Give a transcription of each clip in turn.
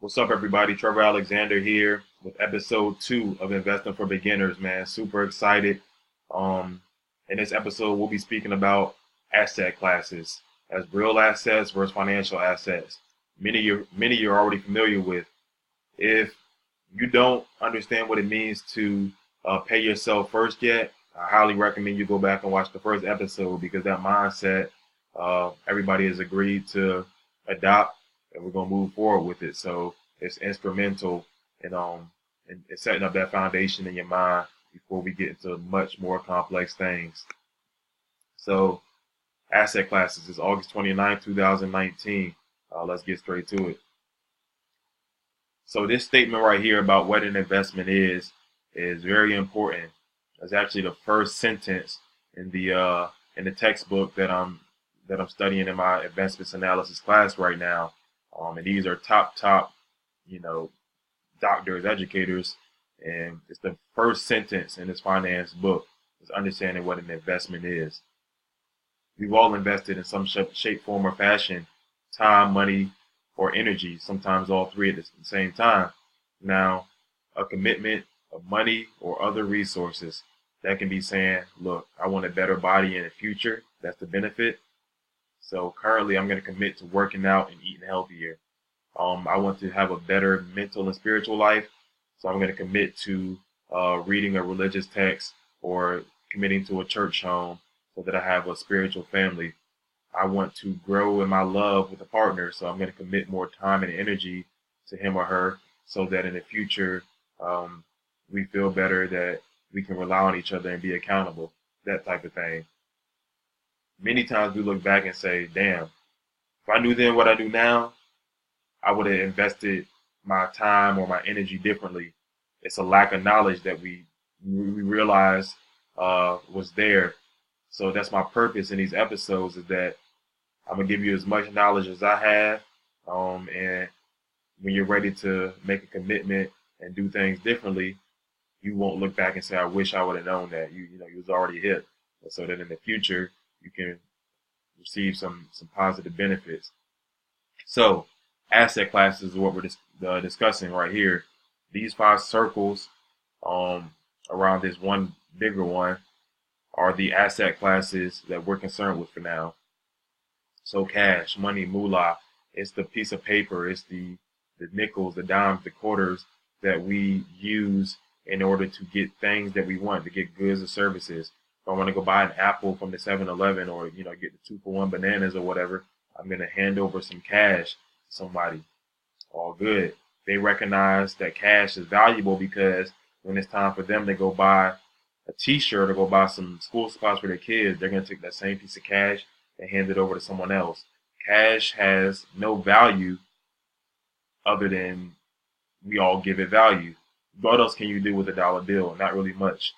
What's up, everybody? Trevor Alexander here with episode 2 of Investing for Beginners, man. Super excited. Um, in this episode, we'll be speaking about asset classes as real assets versus financial assets. Many you're already familiar with. If you don't understand what it means to pay yourself first yet, I highly recommend you go back and watch the first episode because that mindset everybody has agreed to adopt, and we're gonna move forward with it. So it's instrumental in setting up that foundation in your mind before we get into much more complex things. So asset classes is August 29th, 2019. Let's get straight to it. So this statement right here about what an investment is very important. It's actually the first sentence in the textbook that I'm studying in my investments analysis class right now. And these are top, you know, doctors, educators, and it's the first sentence in this finance book is understanding what an investment is. We've all invested in some shape, form, or fashion, time, money, or energy, sometimes all three at the same time. Now, a commitment of money or other resources that can be saying, look, I want a better body in the future. That's the benefit. So currently, I'm going to commit to working out and eating healthier. I want to have a better mental and spiritual life. So I'm going to commit to reading a religious text or committing to a church home so that I have a spiritual family. I want to grow in my love with a partner. So I'm going to commit more time and energy to him or her so that in the future, we feel better that we can rely on each other and be accountable, that type of thing. Many times we look back and say, damn, if I knew then what I do now, I would have invested my time or my energy differently. It's a lack of knowledge that we realize was there. So that's my purpose in these episodes is that I'm gonna give you as much knowledge as I have, and when you're ready to make a commitment and do things differently, you won't look back and say, "I wish I would have known that." You was already hit, so that in the future you can receive some positive benefits. So asset classes is what we're discussing right here. These five circles around this one bigger one are the asset classes that we're concerned with for now. So cash, money, moolah, it's the piece of paper, it's the nickels, the dimes, the quarters that we use in order to get things that we want, to get goods or services. If I want to go buy an apple from the 7-Eleven or, get the 2-for-1 bananas or whatever, I'm going to hand over some cash to somebody. All good. They recognize that cash is valuable because when it's time for them to go buy a t-shirt or go buy some school supplies for their kids, they're going to take that same piece of cash and hand it over to someone else. Cash has no value other than we all give it value. What else can you do with a dollar bill? Not really much.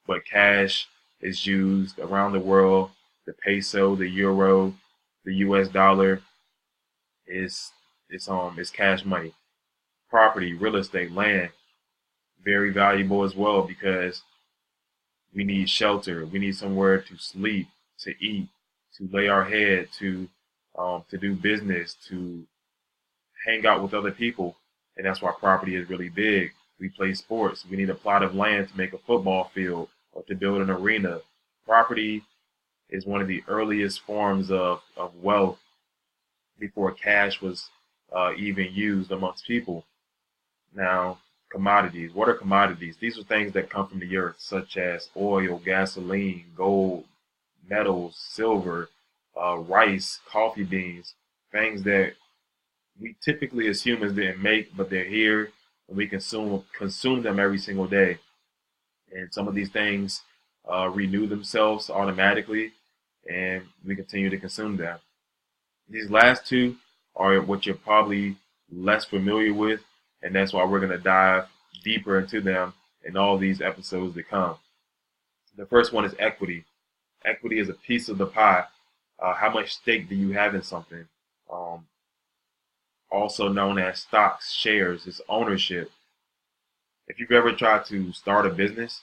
But cash is used around the world. The peso, the euro, the US dollar is cash money. Property, real estate, land, very valuable as well because we need shelter. We need somewhere to sleep, to eat, to lay our head, to do business, to hang out with other people. And that's why property is really big. We play sports. We need a plot of land to make a football field or to build an arena. Property is one of the earliest forms of wealth before cash was even used amongst people. Now, commodities. What are commodities? These are things that come from the earth, such as oil, gasoline, gold, metals, silver, rice, coffee beans, things that we typically as humans didn't make, but they're here and we consume them every single day. And some of these things renew themselves automatically, and we continue to consume them. These last two are what you're probably less familiar with, and that's why we're going to dive deeper into them in all these episodes to come. The first one is equity. Equity is a piece of the pie. How much stake do you have in something? Also known as stocks, shares, is ownership. If you've ever tried to start a business,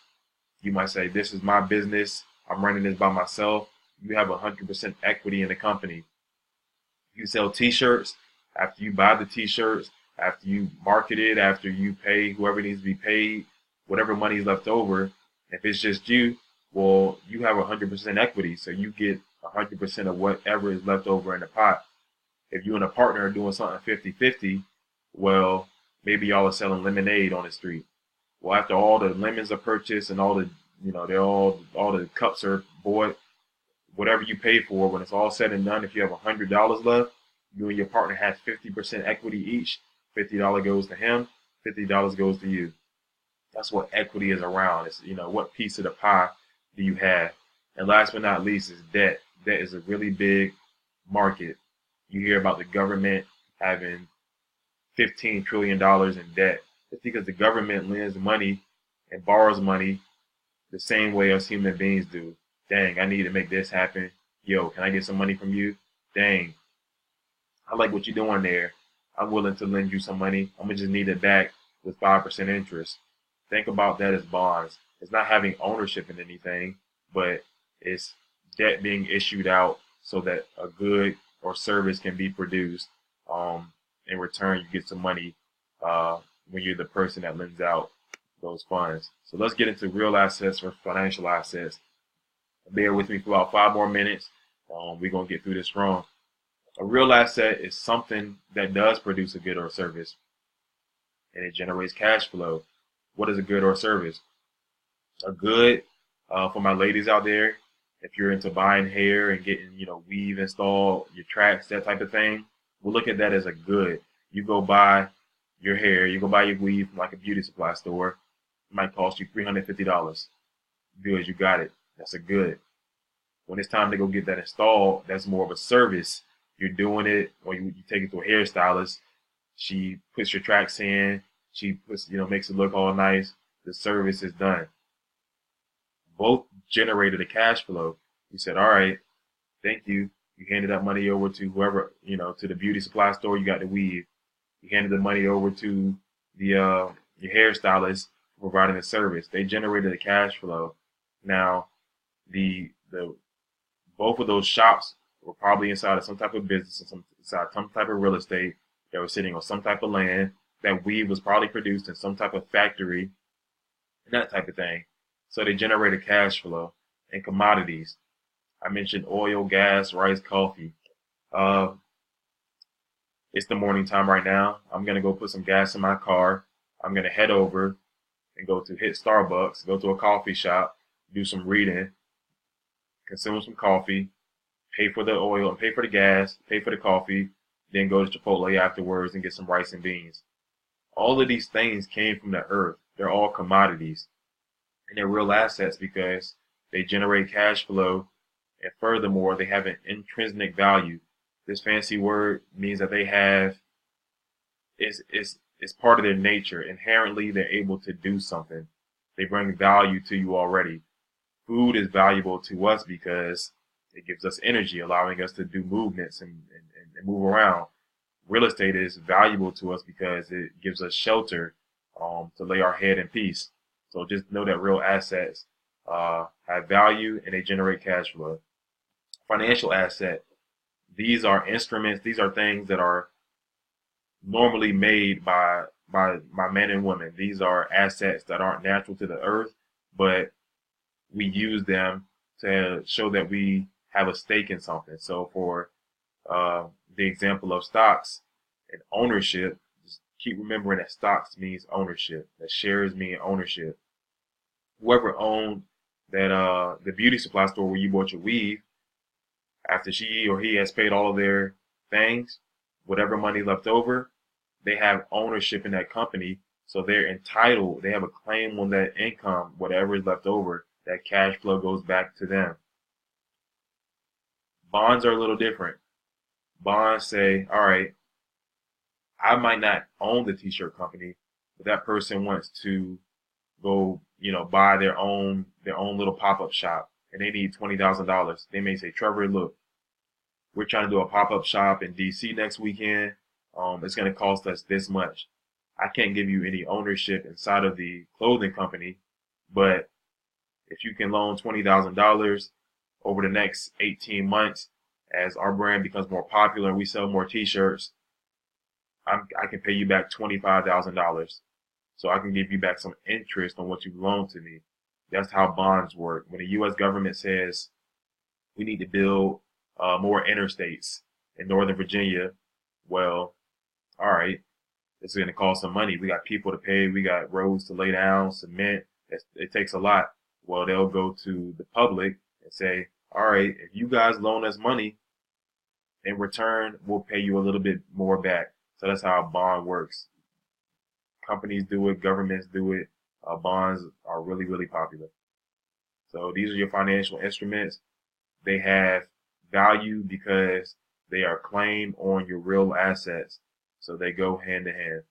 you might say, this is my business. I'm running this by myself. You have 100% equity in the company. You sell t-shirts. After you buy the t-shirts, After you market it, after you pay whoever needs to be paid, whatever money is left over, if it's just you, well, you have 100% equity, so you get 100% of whatever is left over in the pot. If you and a partner are doing something 50-50, well, maybe y'all are selling lemonade on the street. Well, after all the lemons are purchased and all the, they're all the cups are bought, whatever you pay for, when it's all said and done, if you have $100 left, you and your partner have 50% equity each. $50 goes to him, $50 goes to you. That's what equity is around. It's, what piece of the pie do you have? And last but not least is debt. Debt is a really big market. You hear about the government having $15 trillion in debt. It's because the government lends money and borrows money the same way us human beings do. Dang, I need to make this happen. Yo, can I get some money from you? Dang, I like what you're doing there. I'm willing to lend you some money. I'm going to just need it back with 5% interest. Think about that as bonds. It's not having ownership in anything, but it's debt being issued out so that a good or service can be produced. In return, you get some money when you're the person that lends out those funds. So let's get into real assets or financial assets. Bear with me for about 5 more minutes. We're going to get through this strong. A real asset is something that does produce a good or service, and it generates cash flow. What is a good or service? A good, for my ladies out there, if you're into buying hair and getting, weave installed, your tracks, that type of thing, we'll look at that as a good. You go buy your hair, you go buy your weave from like a beauty supply store. It might cost you $350. Good, you got it. That's a good. When it's time to go get that installed, that's more of a service. You're doing it, or you take it to a hairstylist. She puts your tracks in. She puts, makes it look all nice. The service is done. Both generated a cash flow. You said, all right, thank you. You handed that money over to whoever, to the beauty supply store. You got the weave. You handed the money over to the your hairstylist for providing the service. They generated a cash flow. Now, the both of those shops were probably inside of some type of business and inside some type of real estate that was sitting on some type of land. That weave was probably produced in some type of factory and that type of thing. So they generated cash flow and commodities. I mentioned oil, gas, rice, coffee. It's the morning time right now. I'm going to go put some gas in my car. I'm going to head over and hit Starbucks, go to a coffee shop, do some reading, consume some coffee, pay for the oil and pay for the gas, pay for the coffee, then go to Chipotle afterwards and get some rice and beans. All of these things came from the earth. They're all commodities. And they're real assets because they generate cash flow. And furthermore, they have an intrinsic value. This fancy word means that they have, it's part of their nature. Inherently, they're able to do something. They bring value to you already. Food is valuable to us because it gives us energy, allowing us to do movements and move around. Real estate is valuable to us because it gives us shelter to lay our head in peace. So just know that real assets have value and they generate cash flow. Financial asset. These are instruments. These are things that are normally made by men and women. These are assets that aren't natural to the earth, but we use them to show that we have a stake in something. So for the example of stocks and ownership, just keep remembering that stocks means ownership, that shares mean ownership. Whoever owned that the beauty supply store where you bought your weave, after she or he has paid all of their things, whatever money left over, they have ownership in that company. So they're entitled, they have a claim on that income, whatever is left over, that cash flow goes back to them. Bonds are a little different. Bonds say, all right, I might not own the t-shirt company, but that person wants to go, buy their own little pop-up shop and they need $20,000. They may say, Trevor, look, we're trying to do a pop-up shop in DC next weekend. It's going to cost us this much. I can't give you any ownership inside of the clothing company, but if you can loan $20,000 over the next 18 months, as our brand becomes more popular and we sell more t-shirts, I can pay you back $25,000. So I can give you back some interest on what you loaned to me. That's how bonds work. When the U.S. government says we need to build more interstates in Northern Virginia, well, all right, it's going to cost some money. We got people to pay. We got roads to lay down, cement. It takes a lot. Well, they'll go to the public and say, all right, if you guys loan us money, in return, we'll pay you a little bit more back. So that's how a bond works. Companies do it, governments do it. Bonds are really, really popular. So these are your financial instruments. They have value because they are claimed on your real assets. So they go hand in hand.